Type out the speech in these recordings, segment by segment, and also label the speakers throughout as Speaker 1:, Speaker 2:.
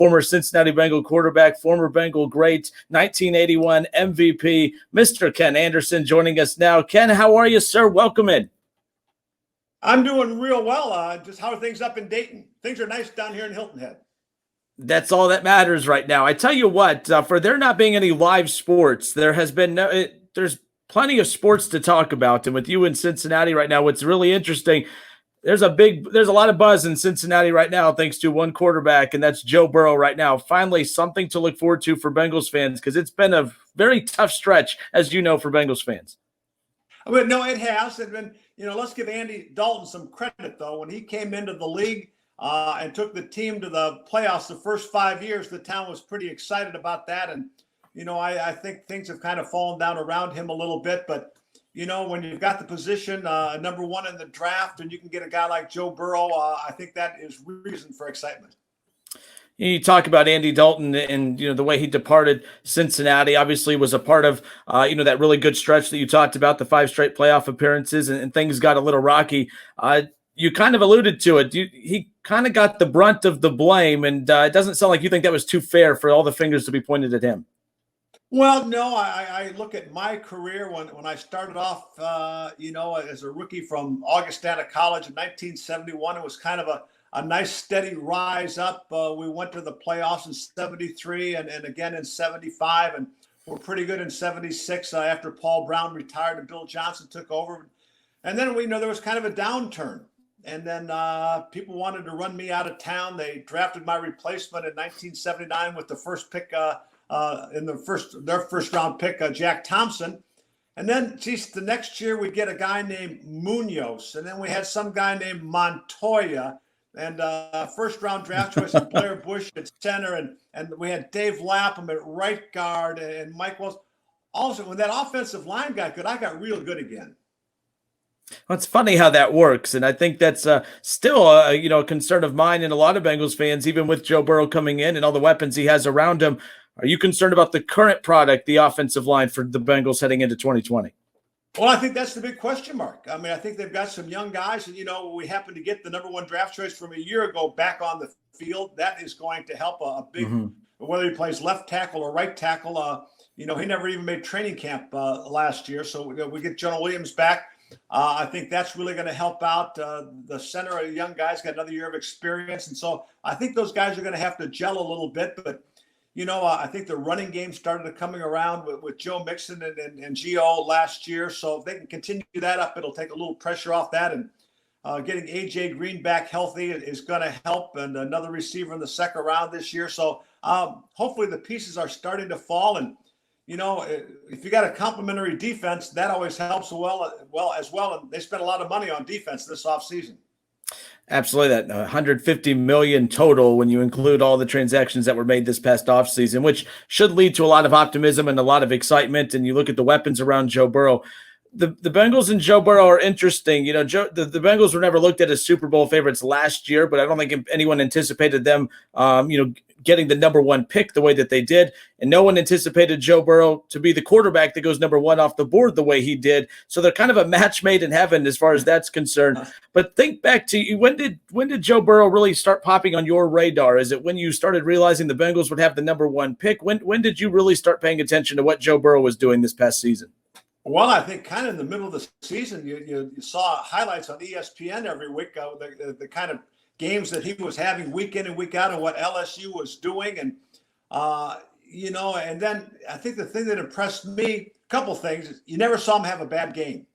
Speaker 1: former Cincinnati Bengal quarterback, former Bengal great, 1981 MVP, Mr. Ken Anderson joining us now. Ken, how are you, sir? Welcome in.
Speaker 2: I'm doing real well. Just how are things up in Dayton? Things are nice down here in Hilton Head.
Speaker 1: That's all that matters right now. I tell you what, for there not being any live sports, there's plenty of sports to talk about. And with you in Cincinnati right now, what's really interesting, there's a lot of buzz in Cincinnati right now thanks to one quarterback, and that's Joe Burrow right now. Finally, something to look forward to for Bengals fans because it's been a very tough stretch, as you know, for Bengals fans.
Speaker 2: But no, it has. And let's give Andy Dalton some credit, though. When he came into the league and took the team to the playoffs the first 5 years, the town was pretty excited about that. And, I think things have kind of fallen down around him a little bit. But, when you've got the position number one in the draft and you can get a guy like Joe Burrow, I think that is reason for excitement.
Speaker 1: You talk about Andy Dalton and the way he departed Cincinnati. Obviously, was a part of that really good stretch that you talked about, the 5 straight playoff appearances, and things got a little rocky. You kind of alluded to it. He kind of got the brunt of the blame, and it doesn't sound like you think that was too fair for all the fingers to be pointed at him.
Speaker 2: Well, no, I look at my career when I started off, as a rookie from Augustana College in 1971. It was kind of a nice steady rise up. We went to the playoffs in 73 and again in 75, and we're pretty good in 76 after Paul Brown retired and Bill Johnson took over. And then there was kind of a downturn. And then people wanted to run me out of town. They drafted my replacement in 1979 with the first pick their first round pick, Jack Thompson. And then, the next year we get a guy named Munoz, and then we had some guy named Montoya. And first round draft choice and Blair Bush at center, and we had Dave Lapham at right guard and Mike Wells. Also, when that offensive line got good, I got real good again.
Speaker 1: Well, it's funny how that works, and I think that's still a concern of mine and a lot of Bengals fans, even with Joe Burrow coming in and all the weapons he has around him. Are you concerned about the current product, the offensive line for the Bengals heading into 2020?
Speaker 2: Well, I think that's the big question mark. I mean, I think they've got some young guys, and we happen to get the number one draft choice from a year ago back on the field. That is going to help a big, whether he plays left tackle or right tackle. He never even made training camp last year, so we get Jonah Williams back. I think that's really going to help out. The center, a young guy's got another year of experience, and so I think those guys are going to have to gel a little bit, but. I think the running game started coming around with Joe Mixon and Gio last year. So if they can continue that up, it'll take a little pressure off that. And getting A.J. Green back healthy is going to help, and another receiver in the second round this year. So hopefully the pieces are starting to fall. And, if you got a complimentary defense, that always helps as well. And they spent a lot of money on defense this offseason.
Speaker 1: Absolutely, that $150 million total when you include all the transactions that were made this past offseason, which should lead to a lot of optimism and a lot of excitement. And you look at the weapons around Joe Burrow. The Bengals and Joe Burrow are interesting. The Bengals were never looked at as Super Bowl favorites last year, but I don't think anyone anticipated them, getting the number one pick the way that they did. And no one anticipated Joe Burrow to be the quarterback that goes number one off the board the way he did. So they're kind of a match made in heaven as far as that's concerned. But think back to when did Joe Burrow really start popping on your radar? Is it when you started realizing the Bengals would have the number one pick? When did you really start paying attention to what Joe Burrow was doing this past season?
Speaker 2: Well, I think kind of in the middle of the season, you saw highlights on ESPN every week, the kind of games that he was having week in and week out and what LSU was doing. And, and then I think the thing that impressed me, a couple things, is you never saw him have a bad game.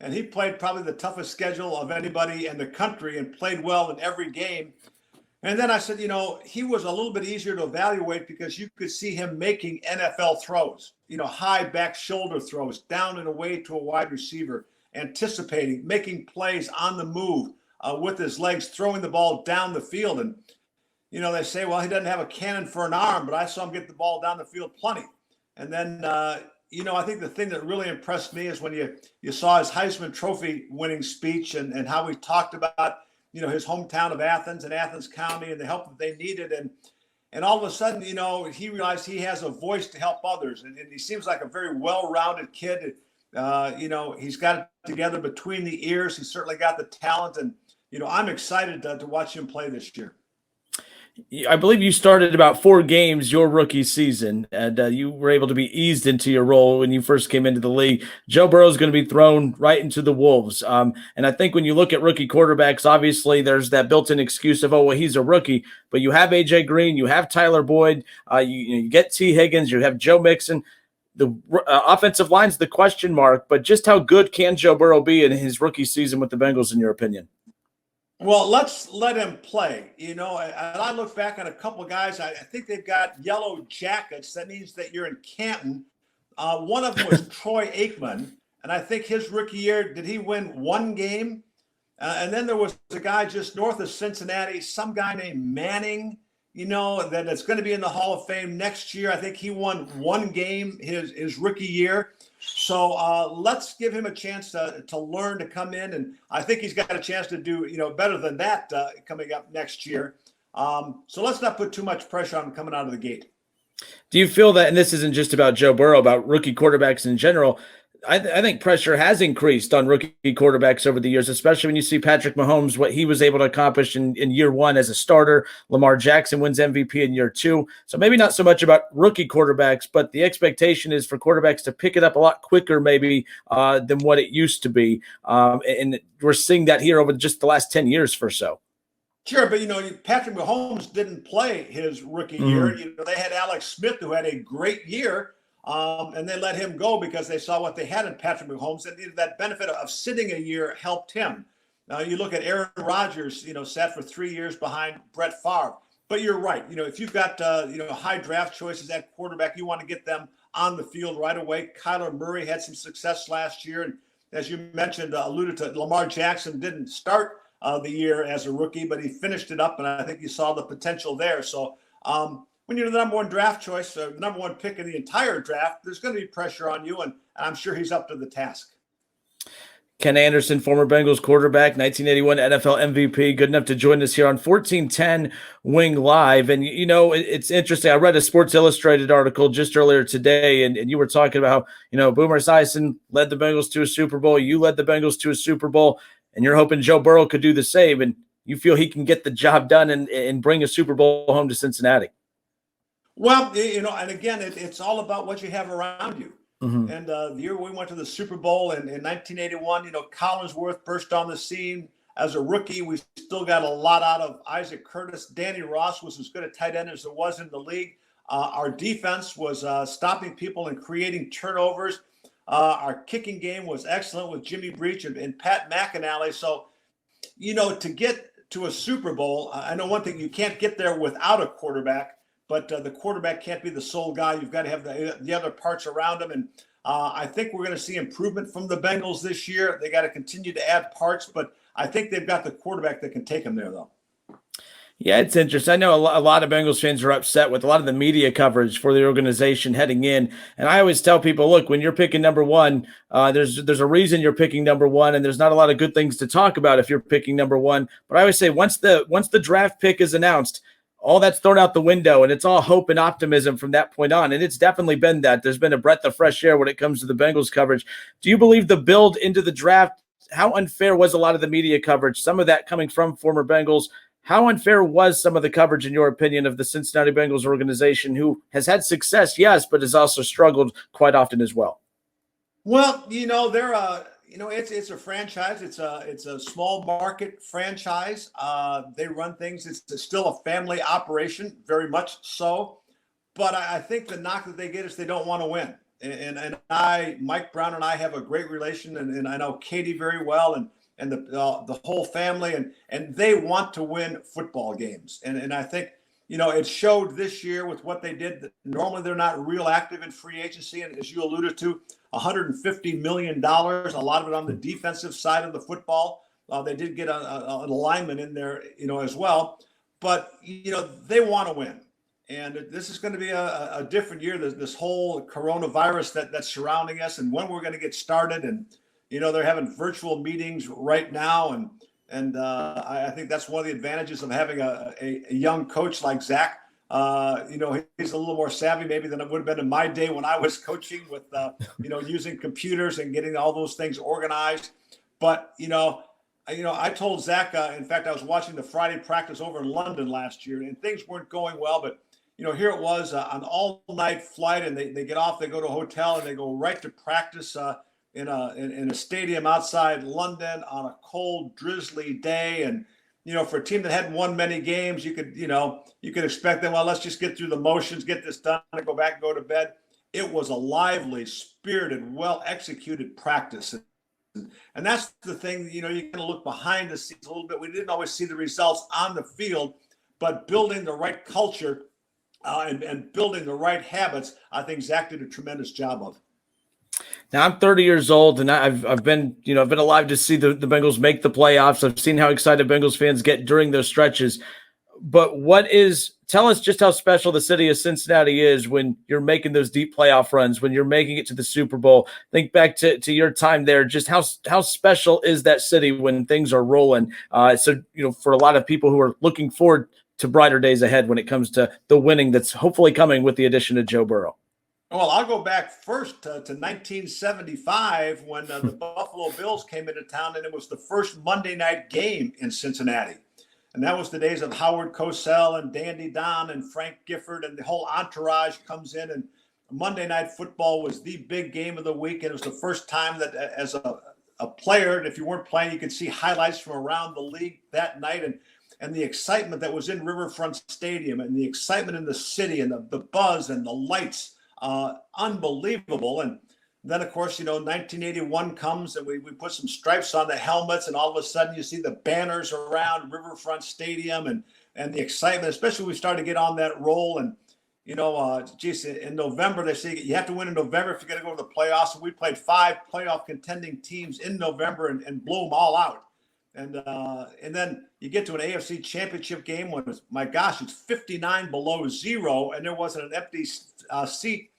Speaker 2: And he played probably the toughest schedule of anybody in the country and played well in every game. And then I said, he was a little bit easier to evaluate because you could see him making NFL throws, high back shoulder throws, down and away to a wide receiver, anticipating, making plays on the move with his legs, throwing the ball down the field. And, they say, well, he doesn't have a cannon for an arm, but I saw him get the ball down the field plenty. And then, I think the thing that really impressed me is when you saw his Heisman Trophy winning speech and how he talked about, his hometown of Athens and Athens County and the help that they needed. And all of a sudden, he realized he has a voice to help others. And he seems like a very well-rounded kid. He's got it together between the ears. He's certainly got the talent. And, I'm excited to watch him play this year.
Speaker 1: I believe you started about 4 games your rookie season, and you were able to be eased into your role when you first came into the league. Joe Burrow is going to be thrown right into the wolves, and I think when you look at rookie quarterbacks, obviously there's that built-in excuse of, oh, well, he's a rookie, but you have AJ Green, you have Tyler Boyd, you get T. Higgins, you have Joe Mixon. The offensive line's the question mark, but just how good can Joe Burrow be in his rookie season with the Bengals, in your opinion?
Speaker 2: Well, let's let him play. And I look back on a couple of guys. I think they've got yellow jackets. That means that you're in Canton. One of them was Troy Aikman, and I think his rookie year, did he win one game? And then there was a guy just north of Cincinnati, some guy named Manning, that is going to be in the Hall of Fame next year. I think he won one game his rookie year. So let's give him a chance to learn, to come in, and I think he's got a chance to do better than that coming up next year. So let's not put too much pressure on him coming out of the gate.
Speaker 1: Do you feel that, and this isn't just about Joe Burrow, about rookie quarterbacks in general, I think pressure has increased on rookie quarterbacks over the years, especially when you see Patrick Mahomes, what he was able to accomplish in year one as a starter. Lamar Jackson wins MVP in year two. So maybe not so much about rookie quarterbacks, but the expectation is for quarterbacks to pick it up a lot quicker maybe than what it used to be. And we're seeing that here over just the last 10 years or so.
Speaker 2: Sure, but Patrick Mahomes didn't play his rookie year. They had Alex Smith, who had a great year. And they let him go because they saw what they had in Patrick Mahomes, and that benefit of sitting a year helped him. You look at Aaron Rodgers, sat for 3 years behind Brett Favre. But you're right. If you've got high draft choices at quarterback, you want to get them on the field right away. Kyler Murray had some success last year, and as you mentioned, alluded to, Lamar Jackson didn't start the year as a rookie, but he finished it up, and I think you saw the potential there. So. When you're the number one draft choice, the number one pick in the entire draft, there's going to be pressure on you, and I'm sure he's up to the task.
Speaker 1: Ken Anderson, former Bengals quarterback, 1981 NFL MVP, good enough to join us here on 1410 Wing Live. And, it's interesting. I read a Sports Illustrated article just earlier today, and you were talking about how, Boomer Esiason led the Bengals to a Super Bowl. You led the Bengals to a Super Bowl, and you're hoping Joe Burrow could do the same, and you feel he can get the job done and bring a Super Bowl home to Cincinnati.
Speaker 2: Well, and again, it's all about what you have around you. Mm-hmm. And the year we went to the Super Bowl in 1981, Collinsworth burst on the scene as a rookie. We still got a lot out of Isaac Curtis. Danny Ross was as good a tight end as there was in the league. Our defense was stopping people and creating turnovers. Our kicking game was excellent with Jimmy Breach and Pat McInally. So, to get to a Super Bowl, I know one thing, you can't get there without a quarterback. But the quarterback can't be the sole guy. You've got to have the other parts around him. And I think we're going to see improvement from the Bengals this year. They got to continue to add parts, but I think they've got the quarterback that can take them there, though.
Speaker 1: Yeah, it's interesting. I know a lot of Bengals fans are upset with a lot of the media coverage for the organization heading in. And I always tell people, look, when you're picking number one, there's a reason you're picking number one, and there's not a lot of good things to talk about if you're picking number one. But I always say once the draft pick is announced, all that's thrown out the window, and it's all hope and optimism from that point on. And it's definitely been that. There's been a breath of fresh air when it comes to the Bengals coverage. Do you believe the build into the draft, how unfair was a lot of the media coverage, some of that coming from former Bengals? How unfair was some of the coverage, in your opinion, of the Cincinnati Bengals organization, who has had success, yes, but has also struggled quite often as well?
Speaker 2: Well, they're it's a franchise. It's a small market franchise. They run things. It's still a family operation, very much so. But I think the knock that they get is they don't want to win. And Mike Brown and I have a great relation, and I know Katie very well, and the whole family, and they want to win football games. And I think it showed this year with what they did. Normally they're not real active in free agency, and as you alluded to, $150 million, a lot of it on the defensive side of the football. They did get an alignment in there, as well. But, they want to win. And this is going to be a different year. There's this whole coronavirus that's surrounding us, and when we're going to get started. And, they're having virtual meetings right now. And I think that's one of the advantages of having a young coach like Zach. He's a little more savvy maybe than it would have been in my day when I was coaching with, using computers and getting all those things organized. But, I told Zach, in fact, I was watching the Friday practice over in London last year, and things weren't going well. But, here it was an all-night flight, and they get off, they go to a hotel, and they go right to practice in a stadium outside London on a cold, drizzly day. And, for a team that hadn't won many games, you could expect them, well, let's just get through the motions, get this done, and go back and go to bed. It was a lively, spirited, well-executed practice. And that's the thing, you kind of look behind the scenes a little bit. We didn't always see the results on the field, but building the right culture and building the right habits, I think Zach did a tremendous job of.
Speaker 1: Now I'm 30 years old, and I've been alive to see the Bengals make the playoffs. I've seen how excited Bengals fans get during those stretches. But tell us just how special the city of Cincinnati is when you're making those deep playoff runs, when you're making it to the Super Bowl. Think back to your time there. Just how special is that city when things are rolling? So for a lot of people who are looking forward to brighter days ahead when it comes to the winning that's hopefully coming with the addition of Joe Burrow.
Speaker 2: Well, I'll go back first to 1975 when the Buffalo Bills came into town, and it was the first Monday night game in Cincinnati. And that was the days of Howard Cosell and Dandy Don and Frank Gifford, and the whole entourage comes in. And Monday Night Football was the big game of the week. And it was the first time that as a player, and if you weren't playing, you could see highlights from around the league that night. And the excitement that was in Riverfront Stadium and the excitement in the city and the buzz and the lights, unbelievable. And then, of course, 1981 comes and we put some stripes on the helmets, and all of a sudden you see the banners around Riverfront Stadium and the excitement, especially when we started to get on that roll. And, in November, they say you have to win in November if you're going to go to the playoffs. And we played 5 playoff contending teams in November and blew them all out. And then you get to an AFC championship game when it's 59 below zero, and there wasn't an empty seat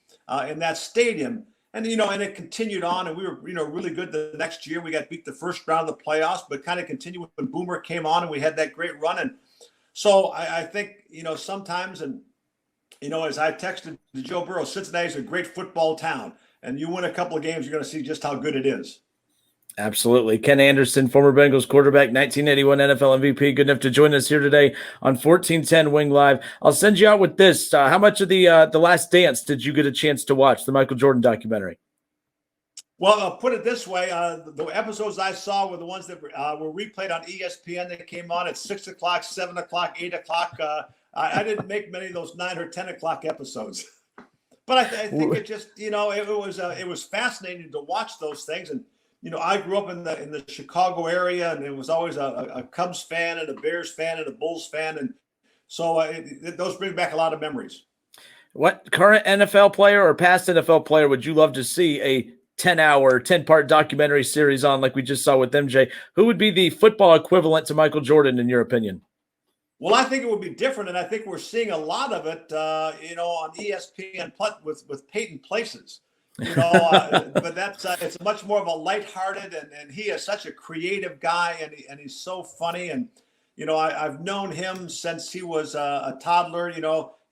Speaker 2: in that stadium. And, and it continued on, and we were, really good the next year. We got beat the first round of the playoffs, but kind of continued when Boomer came on and we had that great run. And so I think, sometimes, and, as I texted to Joe Burrow, Cincinnati is a great football town, and you win a couple of games, you're going to see just how good it is.
Speaker 1: Absolutely. Ken Anderson, former Bengals quarterback, 1981 NFL MVP, good enough to join us here today on 1410 Wing Live. I'll send you out with this. How much of the Last Dance did you get a chance to watch, the Michael Jordan documentary?
Speaker 2: Well, I'll put it this way. The episodes I saw were the ones that were replayed on ESPN that came on at 6 o'clock, 7 o'clock, 8 o'clock. I didn't make many of those 9 or 10 o'clock episodes. But I think it just, it was fascinating to watch those things. And, I grew up in the Chicago area, and it was always a Cubs fan and a Bears fan and a Bulls fan. And so those bring back a lot of memories.
Speaker 1: What current NFL player or past NFL player would you love to see a 10-part documentary series on, like we just saw with MJ? Who would be the football equivalent to Michael Jordan, in your opinion?
Speaker 2: Well, I think it would be different, and I think we're seeing a lot of it, on ESPN with Peyton Places. But that's it's much more of a lighthearted, and he is such a creative guy, and he's so funny. And I've known him since he was a toddler.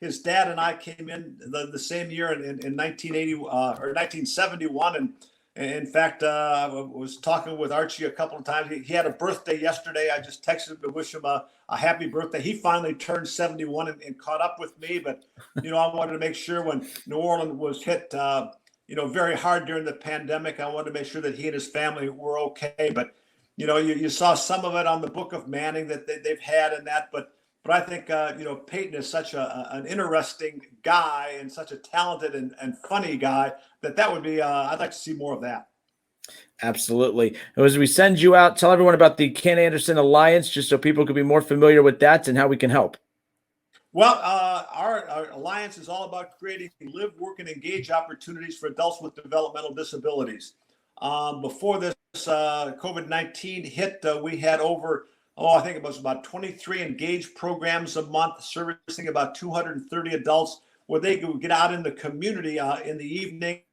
Speaker 2: His dad and I came in the same year in 1980 or 1971, and in fact, I was talking with Archie a couple of times. He had a birthday yesterday. I just texted him to wish him a happy birthday. He finally turned 71 and caught up with me. But I wanted to make sure when New Orleans was hit very hard during the pandemic, I wanted to make sure that he and his family were okay. But, you saw some of it on the Book of Manning that they've had in that. But I think, Peyton is such an interesting guy and such a talented and funny guy that would be, I'd like to see more of that.
Speaker 1: Absolutely. And as we send you out, tell everyone about the Ken Anderson Alliance, just so people could be more familiar with that and how we can help.
Speaker 2: Well, our alliance is all about creating live, work, and engage opportunities for adults with developmental disabilities. Before this COVID-19 hit, we had over, I think it was about 23 engaged programs a month, servicing about 230 adults, where they could get out in the community in the evenings,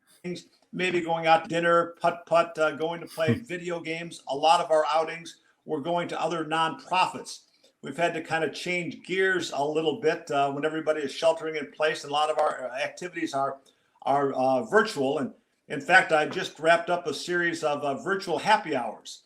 Speaker 2: maybe going out to dinner, putt-putt, going to play video games. A lot of our outings were going to other nonprofits. We've had to kind of change gears a little bit when everybody is sheltering in place, and a lot of our activities are virtual. And in fact, I just wrapped up a series of virtual happy hours.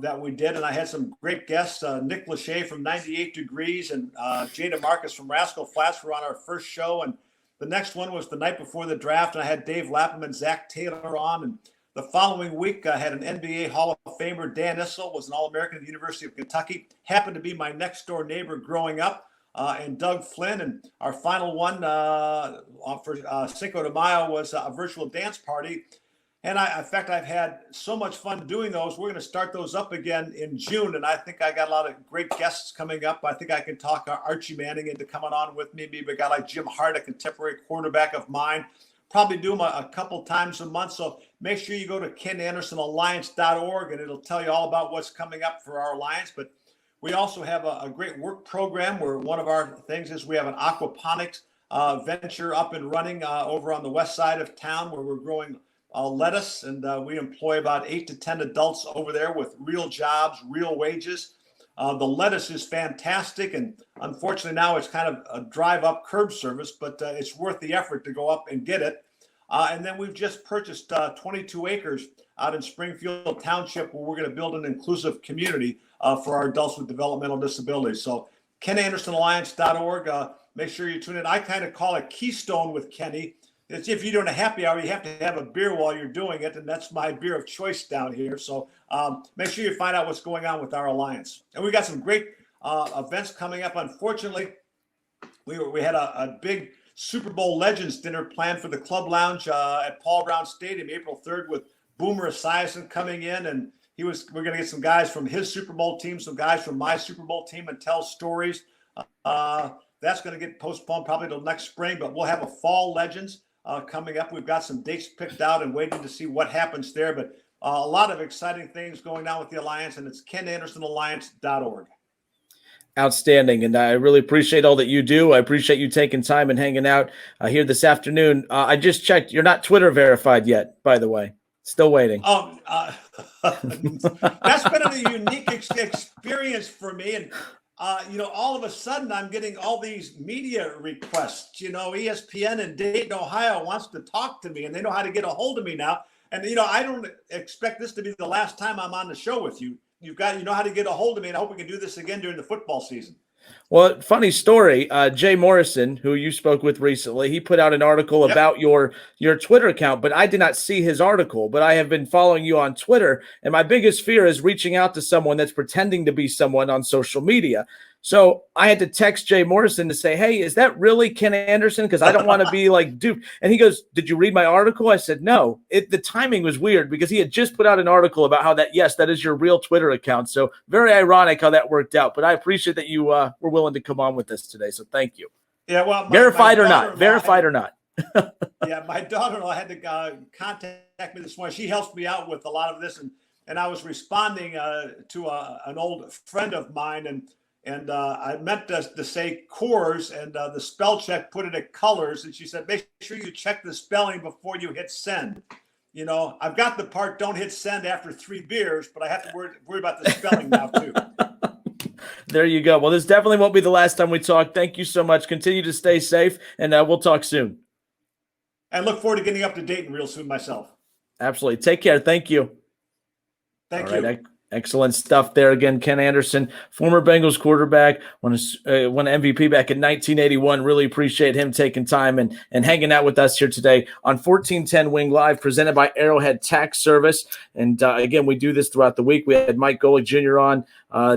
Speaker 2: that we did. And I had some great guests. Nick Lachey from 98 Degrees and Jada Marcus from Rascal Flats were on our first show. And the next one was the night before the draft. And I had Dave Lapham and Zach Taylor on. And the following week, I had an NBA Hall of Famer. Dan Issel was an All-American at the University of Kentucky. Happened to be my next door neighbor growing up. And Doug Flynn. And our final one for Cinco de Mayo was a virtual dance party. And in fact, I've had so much fun doing those. We're going to start those up again in June. And I think I got a lot of great guests coming up. I think I can talk Archie Manning into coming on with me. Maybe a guy like Jim Hart, a contemporary quarterback of mine. Probably do them a couple times a month. So make sure you go to KenAndersonAlliance.org and it'll tell you all about what's coming up for our alliance. But we also have a great work program where one of our things is we have an aquaponics venture up and running over on the west side of town where we're growing lettuce, and we employ about 8 to 10 adults over there with real jobs, real wages. The lettuce is fantastic, and unfortunately now it's kind of a drive-up curb service, but it's worth the effort to go up and get it. And then we've just purchased 22 acres out in Springfield Township where we're going to build an inclusive community for our adults with developmental disabilities. So KenAndersonAlliance.org, make sure you tune in. I kind of call it Keystone with Kenny. It's if you're doing a happy hour, you have to have a beer while you're doing it, and that's my beer of choice down here. So make sure you find out what's going on with our alliance. And we got some great events coming up. Unfortunately, we had a big Super Bowl Legends dinner planned for the Club Lounge at Paul Brown Stadium, April 3rd, with Boomer Esiason coming in, and we're going to get some guys from his Super Bowl team, some guys from my Super Bowl team, and tell stories. That's going to get postponed probably till next spring, but we'll have a Fall Legends coming up. We've got some dates picked out and waiting to see what happens there. But a lot of exciting things going on with the Alliance, and it's KenAndersonAlliance.org.
Speaker 1: Outstanding. And I really appreciate all that you do. I appreciate you taking time and hanging out here this afternoon. I just checked. You're not Twitter verified yet, by the way. Still waiting.
Speaker 2: That's been a unique experience for me. And all of a sudden I'm getting all these media requests. ESPN in Dayton, Ohio wants to talk to me, and they know how to get a hold of me now. And, I don't expect this to be the last time I'm on the show with you. You know how to get a hold of me, and I hope we can do this again during the football season.
Speaker 1: Well, funny story. Jay Morrison, who you spoke with recently, he put out an article about your Twitter account, but I did not see his article. But I have been following you on Twitter, and my biggest fear is reaching out to someone that's pretending to be someone on social media. So I had to text Jay Morrison to say, hey, is that really Ken Anderson? Because I don't want to be like duped. And he goes, did you read my article? I said, no. The timing was weird because he had just put out an article about how that is your real Twitter account. So very ironic how that worked out. But I appreciate that you were willing to come on with us today. So thank you.
Speaker 2: Yeah, well,
Speaker 1: verified or not.
Speaker 2: Yeah, my daughter-in-law had to contact me this morning. She helps me out with a lot of this. And I was responding to an old friend of mine, and I meant to say Coors, and the spell check put it at Colors. And she said, make sure you check the spelling before you hit send. I've got the part, don't hit send after 3 beers, but I have to worry about the spelling now too.
Speaker 1: There you go. Well, this definitely won't be the last time we talk. Thank you so much. Continue to stay safe, and we'll talk soon.
Speaker 2: I look forward to getting up to Dayton real soon myself.
Speaker 1: Absolutely. Take care. Thank you.
Speaker 2: Thank you.
Speaker 1: Right. Excellent stuff there. Again, Ken Anderson, former Bengals quarterback, won MVP back in 1981. Really appreciate him taking time and hanging out with us here today on 1410 Wing Live, presented by Arrowhead Tax Service. And again, we do this throughout the week. We had Mike Golick Jr. on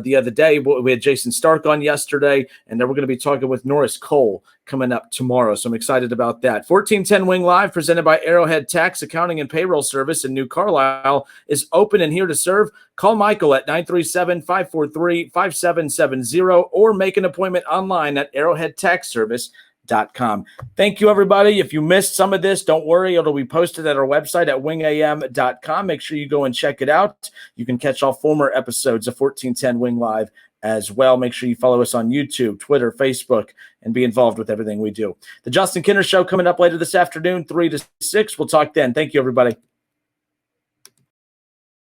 Speaker 1: the other day. We had Jason Stark on yesterday, and then we're going to be talking with Norris Cole coming up tomorrow. So I'm excited about that. 1410 Wing Live, presented by Arrowhead Tax Accounting and Payroll Service in New Carlisle, is open and here to serve. Call Michael at 937-543-5770 or make an appointment online at arrowheadtaxservice.com. Thank you, everybody. If you missed some of this, don't worry. It'll be posted at our website at wingam.com. Make sure you go and check it out. You can catch all former episodes of 1410 Wing Live as well. Make sure you follow us on YouTube, Twitter, Facebook, and be involved with everything we do. The Justin Kinner Show coming up later this afternoon, 3 to 6. We'll talk then. Thank you, everybody.